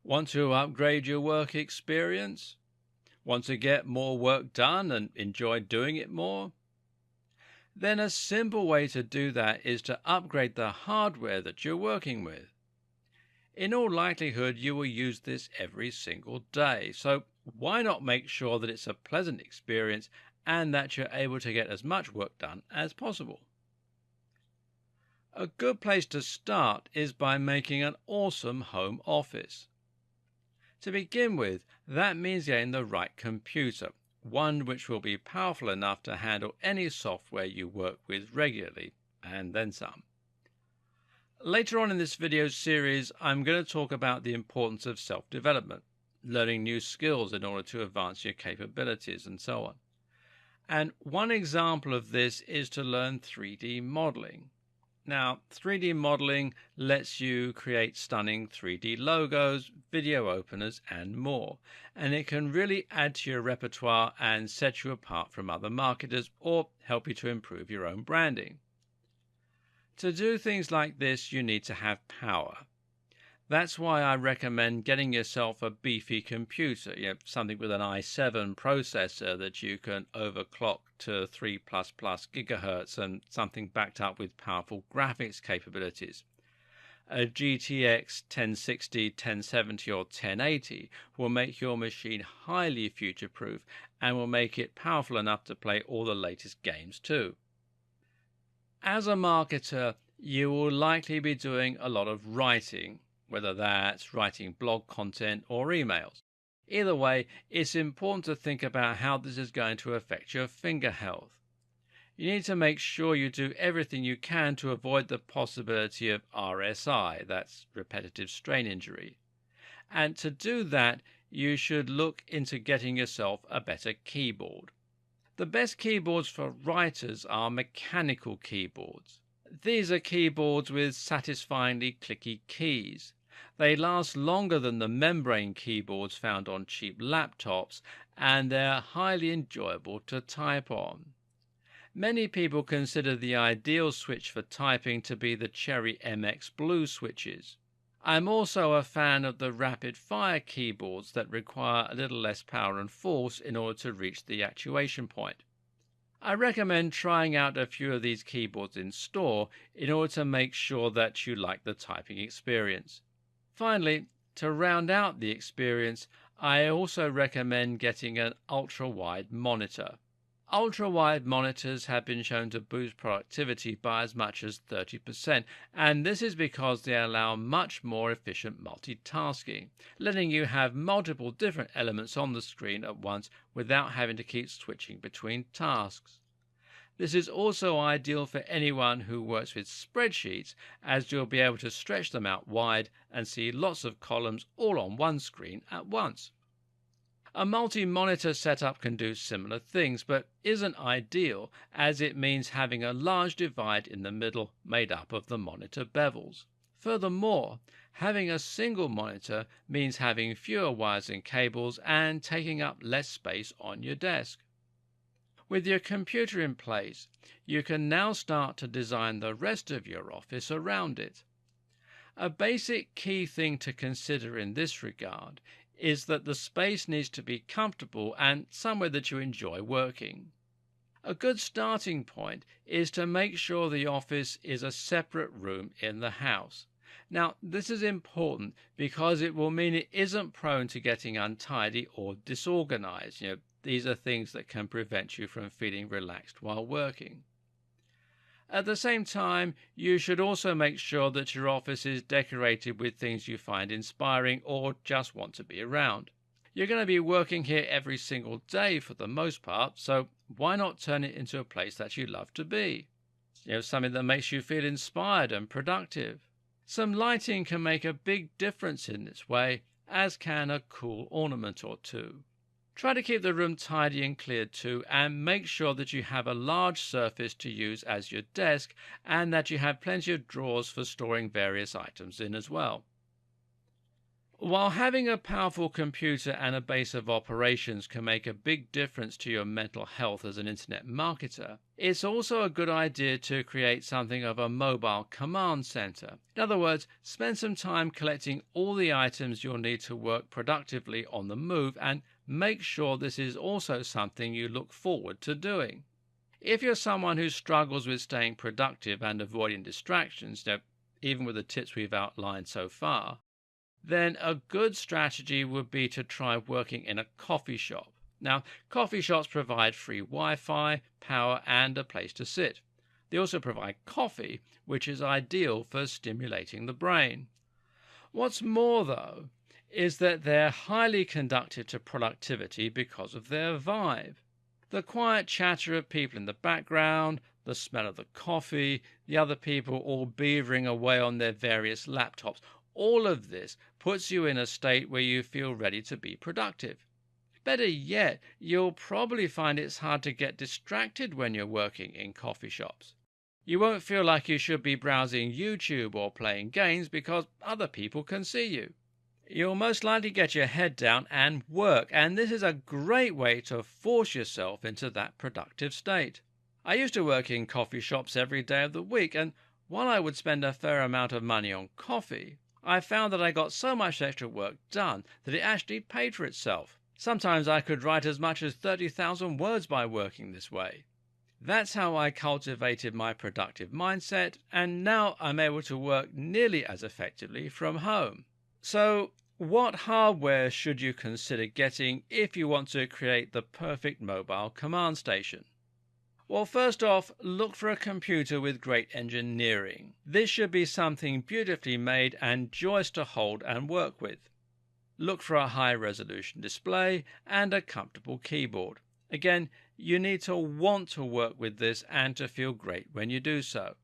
Want to upgrade your work experience? Want to get more work done and enjoy doing it more? Then a simple way to do that is to upgrade the hardware that you're working with. In all likelihood, you will use this every single day, so why not make sure that it's a pleasant experience and that you're able to get as much work done as possible? A good place to start is by making an awesome home office. To begin with, that means getting the right computer, one which will be powerful enough to handle any software you work with regularly, and then some. Later on in this video series, I'm going to talk about the importance of self-development, learning new skills in order to advance your capabilities, and so on. And one example of this is to learn 3D modeling. Now, 3D modeling lets you create stunning 3D logos, video openers, and more. And it can really add to your repertoire and set you apart from other marketers or help you to improve your own branding. To do things like this, you need to have power. That's why I recommend getting yourself a beefy computer, something with an i7 processor that you can overclock to 3++ gigahertz and something backed up with powerful graphics capabilities. A GTX 1060, 1070 or 1080 will make your machine highly future-proof and will make it powerful enough to play all the latest games too. As a marketer, you will likely be doing a lot of writing, whether that's writing blog content or emails. Either way, it's important to think about how this is going to affect your finger health. You need to make sure you do everything you can to avoid the possibility of RSI, that's repetitive strain injury. And to do that, you should look into getting yourself a better keyboard. The best keyboards for writers are mechanical keyboards. These are keyboards with satisfyingly clicky keys. They last longer than the membrane keyboards found on cheap laptops, and they're highly enjoyable to type on. Many people consider the ideal switch for typing to be the Cherry MX Blue switches. I'm also a fan of the rapid-fire keyboards that require a little less power and force in order to reach the actuation point. I recommend trying out a few of these keyboards in store in order to make sure that you like the typing experience. Finally, to round out the experience, I also recommend getting an ultra-wide monitor. Ultra-wide monitors have been shown to boost productivity by as much as 30%, and this is because they allow much more efficient multitasking, letting you have multiple different elements on the screen at once without having to keep switching between tasks. This is also ideal for anyone who works with spreadsheets, as you'll be able to stretch them out wide and see lots of columns all on one screen at once. A multi-monitor setup can do similar things, but isn't ideal, as it means having a large divide in the middle made up of the monitor bevels. Furthermore, having a single monitor means having fewer wires and cables and taking up less space on your desk. With your computer in place, you can now start to design the rest of your office around it. A basic key thing to consider in this regard is that the space needs to be comfortable and somewhere that you enjoy working. A good starting point is to make sure the office is a separate room in the house. Now, this is important because it will mean it isn't prone to getting untidy or disorganized. These are things that can prevent you from feeling relaxed while working. At the same time, you should also make sure that your office is decorated with things you find inspiring or just want to be around. You're going to be working here every single day for the most part, so why not turn it into a place that you love to be? Something that makes you feel inspired and productive. Some lighting can make a big difference in this way, as can a cool ornament or two. Try to keep the room tidy and clear too, and make sure that you have a large surface to use as your desk and that you have plenty of drawers for storing various items in as well. While having a powerful computer and a base of operations can make a big difference to your mental health as an internet marketer, it's also a good idea to create something of a mobile command center. In other words, spend some time collecting all the items you'll need to work productively on the move, and make sure this is also something you look forward to doing. If you're someone who struggles with staying productive and avoiding distractions, even with the tips we've outlined so far, then a good strategy would be to try working in a coffee shop. Now, coffee shops provide free Wi-Fi, power, and a place to sit. They also provide coffee, which is ideal for stimulating the brain. What's more, though, is that they're highly conducive to productivity because of their vibe. The quiet chatter of people in the background, the smell of the coffee, the other people all beavering away on their various laptops, all of this puts you in a state where you feel ready to be productive. Better yet, you'll probably find it's hard to get distracted when you're working in coffee shops. You won't feel like you should be browsing YouTube or playing games because other people can see you. You'll most likely get your head down and work, and this is a great way to force yourself into that productive state. I used to work in coffee shops every day of the week, and while I would spend a fair amount of money on coffee, I found that I got so much extra work done that it actually paid for itself. Sometimes I could write as much as 30,000 words by working this way. That's how I cultivated my productive mindset, and now I'm able to work nearly as effectively from home. So, what hardware should you consider getting if you want to create the perfect mobile command station? Well, first off, look for a computer with great engineering. This should be something beautifully made and joyous to hold and work with. Look for a high-resolution display and a comfortable keyboard. Again, you need to want to work with this and to feel great when you do so.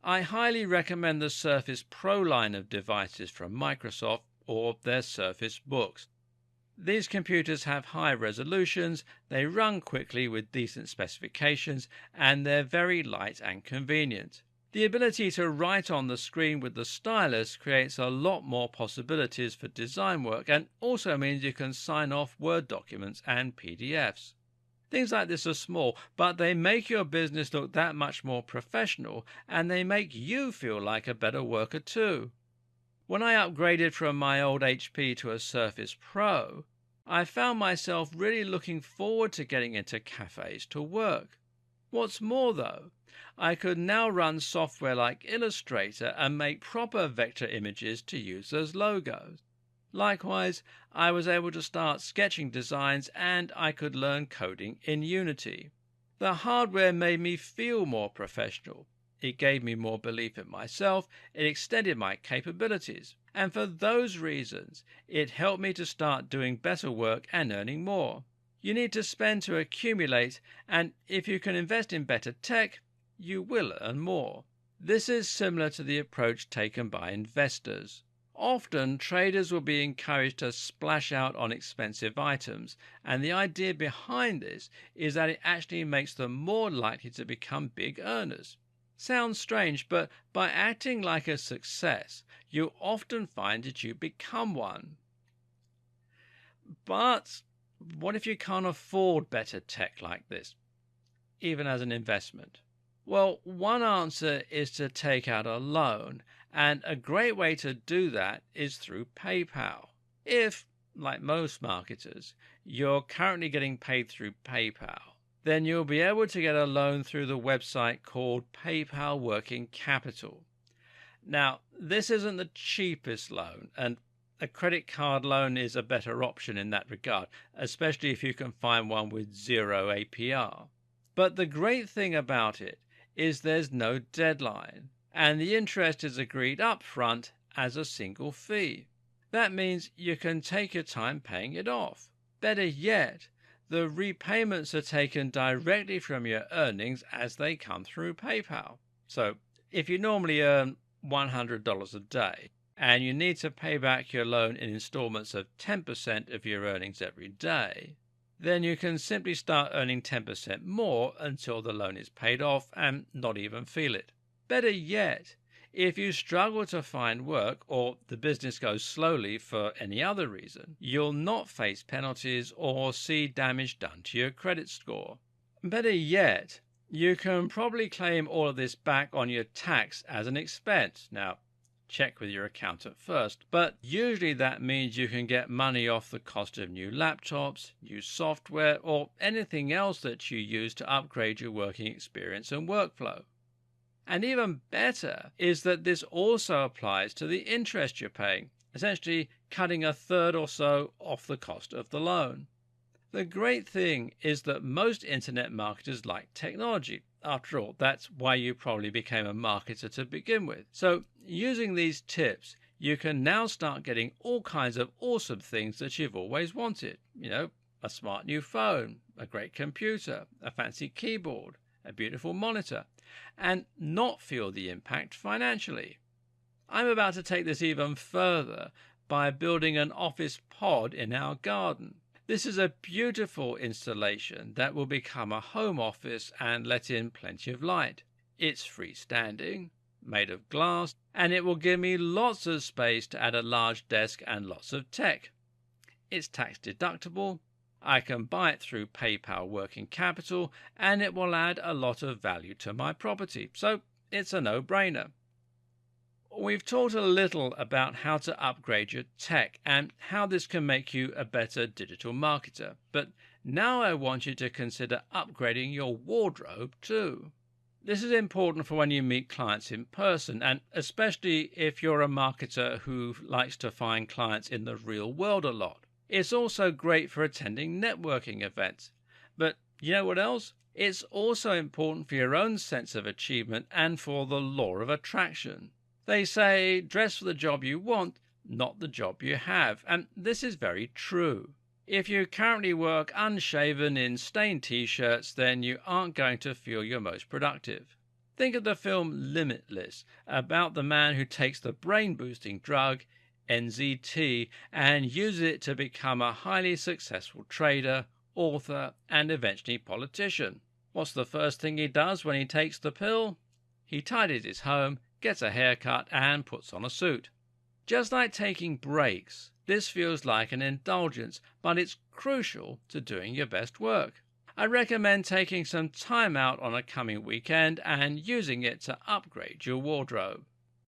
I highly recommend the Surface Pro line of devices from Microsoft or their Surface Books. These computers have high resolutions, they run quickly with decent specifications, and they're very light and convenient. The ability to write on the screen with the stylus creates a lot more possibilities for design work, and also means you can sign off Word documents and PDFs. Things like this are small, but they make your business look that much more professional, and they make you feel like a better worker too. When I upgraded from my old HP to a Surface Pro, I found myself really looking forward to getting into cafes to work. What's more, though, I could now run software like Illustrator and make proper vector images to use as logos. Likewise, I was able to start sketching designs, and I could learn coding in Unity. The hardware made me feel more professional. It gave me more belief in myself, it extended my capabilities, and for those reasons, it helped me to start doing better work and earning more. You need to spend to accumulate, and if you can invest in better tech, you will earn more. This is similar to the approach taken by investors. Often, traders will be encouraged to splash out on expensive items, and the idea behind this is that it actually makes them more likely to become big earners. Sounds strange, but by acting like a success, you often find that you become one. But what if you can't afford better tech like this, even as an investment? Well, one answer is to take out a loan, and a great way to do that is through PayPal. If, like most marketers, you're currently getting paid through PayPal, then you'll be able to get a loan through the website called PayPal Working Capital. Now, this isn't the cheapest loan, and a credit card loan is a better option in that regard, especially if you can find one with zero APR. But the great thing about it is there's no deadline, and the interest is agreed up front as a single fee. That means you can take your time paying it off. Better yet, the repayments are taken directly from your earnings as they come through PayPal. So if you normally earn $100 a day and you need to pay back your loan in installments of 10% of your earnings every day, then you can simply start earning 10% more until the loan is paid off and not even feel it. Better yet, If you struggle to find work or the business goes slowly for any other reason, you'll not face penalties or see damage done to your credit score. Better yet, you can probably claim all of this back on your tax as an expense. Now, check with your accountant first, but usually that means you can get money off the cost of new laptops, new software, or anything else that you use to upgrade your working experience and workflow. And even better is that this also applies to the interest you're paying, essentially cutting a third or so off the cost of the loan. The great thing is that most internet marketers like technology. After all, that's why you probably became a marketer to begin with. So, using these tips, you can now start getting all kinds of awesome things that you've always wanted. A smart new phone, a great computer, a fancy keyboard, a beautiful monitor, and not feel the impact financially. I'm about to take this even further by building an office pod in our garden. This is a beautiful installation that will become a home office and let in plenty of light. It's freestanding, made of glass, and it will give me lots of space to add a large desk and lots of tech. It's tax deductible. I can buy it through PayPal Working Capital, and it will add a lot of value to my property. So it's a no-brainer. We've talked a little about how to upgrade your tech and how this can make you a better digital marketer. But now I want you to consider upgrading your wardrobe too. This is important for when you meet clients in person, and especially if you're a marketer who likes to find clients in the real world a lot. It's also great for attending networking events. But you know what else? It's also important for your own sense of achievement and for the law of attraction. They say, dress for the job you want, not the job you have. And this is very true. If you currently work unshaven in stained t-shirts, then you aren't going to feel your most productive. Think of the film Limitless, about the man who takes the brain-boosting drug NZT and uses it to become a highly successful trader, author, and eventually politician. What's the first thing he does when he takes the pill? He tidies his home, gets a haircut, and puts on a suit. Just like taking breaks, this feels like an indulgence, but it's crucial to doing your best work. I recommend taking some time out on a coming weekend and using it to upgrade your wardrobe.